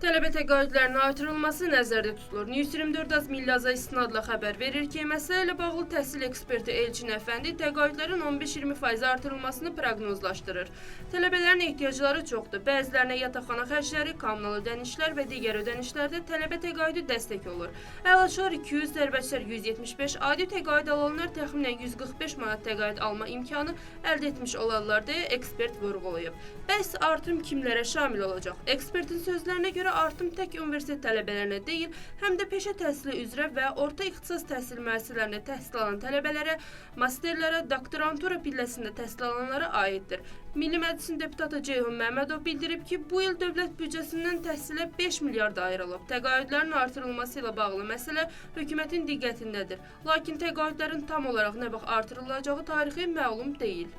Tələbə təqaüdlərinin artırılması nəzərdə tutulur. News 24 az Milliaza istinadla xəbər verir ki, məsələ ilə bağlı təhsil eksperti Elçin Əfəndi təqaüdlərin 15-20% artırılmasını proqnozlaşdırır. Tələbələrin ehtiyacları çoxdur. Bəzilərinə yataqxana xərcləri, kommunal ödənişlər və digər ödənişlərdə tələbə təqaüdü dəstək olur. Əlaçılar 200, zərbəçilər 175, adi təqaüd alanlar təxminən 145 manat təqaüd alma imkanı əldə etmiş olarlar deyə ekspert vurğulayıb. Bəs artım kimlərə şamil olacaq? Ekspertin sözlərinə görə artım tək universitet tələbələrinə deyil, həm də peşə təhsili üzrə və orta ixtisas təhsil müəssisələrində təhsil alan tələbələrə, masterlərə, doktorantura pilləsində təhsil alanlara aiddir. Milli Məclisin deputatı Ceyhun Məmmədov bildirib ki, bu il dövlət büdcəsindən təhsilə 5 milyard ayrılıb. Təqaüdlərin artırılması ilə bağlı məsələ hökumətin diqqətindədir. Lakin təqaüdlərin tam olaraq nə vaxt artırılacağı tarixi məlum deyil.